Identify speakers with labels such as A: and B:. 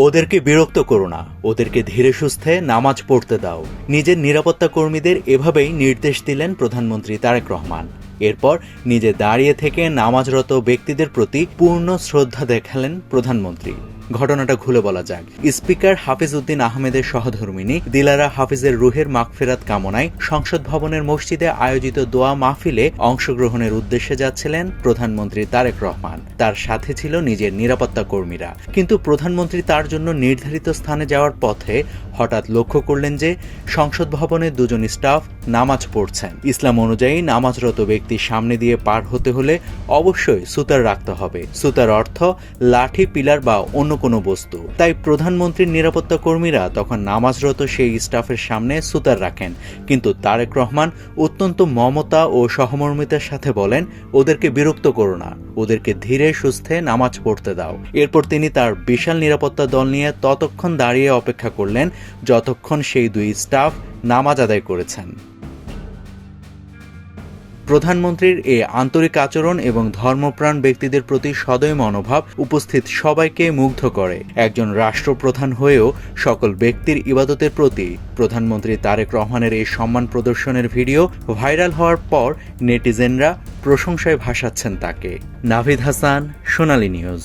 A: ওদেরকে বিরক্ত করো না, ওদেরকে ধীরে সুস্থে নামাজ পড়তে দাও। নিজের নিরাপত্তা কর্মীদের এভাবেই নির্দেশ দিলেন প্রধানমন্ত্রী তারেক রহমান। এরপর নিজে দাঁড়িয়ে থেকে নামাজরত ব্যক্তিদের প্রতি পূর্ণ শ্রদ্ধা দেখালেন প্রধানমন্ত্রী। ঘটনাটা খুলে বলা যাক। স্পিকার হাফিজ উদ্দিন আহমেদের সহধর্মিণী দিলারা হাফিজের রুহের মাগফিরাত কামনায় সংসদ ভবনের মসজিদে আয়োজিত দোয়া মাহফিলে অংশগ্রহণের উদ্দেশ্যে যাচ্ছিলেন প্রধানমন্ত্রী তারেক রহমান। তার সাথে ছিল নিজের নিরাপত্তা কর্মীরা। কিন্তু প্রধানমন্ত্রী তার জন্য নির্ধারিত স্থানে যাওয়ার পথে হঠাৎ লক্ষ্য করলেন যে সংসদ ভবনের দুজন স্টাফ নামাজ পড়ছেন। ইসলাম অনুযায়ী নামাজরত ব্যক্তির সামনে দিয়ে পার হতে হলে অবশ্যই সুতার রাখতে হবে। সুতার অর্থ লাঠি, পিলার বা অন্য কোনো বস্তু। তাই প্রধানমন্ত্রীর নিরাপত্তা কর্মীরা তখন নামাজরত সেই স্টাফের সামনে সুতার রাখেন। কিন্তু তারেক রহমান অত্যন্ত মমতা ও সহমর্মিতার সাথে বলেন, ওদেরকে বিরক্ত করো না, ওদেরকে ধীরে সুস্থে নামাজ পড়তে দাও। এরপর তিনি তার বিশাল নিরাপত্তা দল নিয়ে ততক্ষণ দাঁড়িয়ে অপেক্ষা করলেন যতক্ষণ সেই দুই স্টাফ নামাজ আদায় করেছেন। প্রধানমন্ত্রীর এই আন্তরিক আচরণ এবং ধর্মপ্রাণ ব্যক্তিদের প্রতি সদয় মনোভাব উপস্থিত সবাইকে মুগ্ধ করে। একজন রাষ্ট্রপ্রধান হয়েও সকল ব্যক্তির ইবাদতের প্রতি প্রধানমন্ত্রী তারেক রহমানের এই সম্মান প্রদর্শনের ভিডিও ভাইরাল হওয়ার পর নেটিজেনরা প্রশংসায় ভাসাচ্ছেন তাকে। নাভিদ হাসান, সোনালী নিউজ।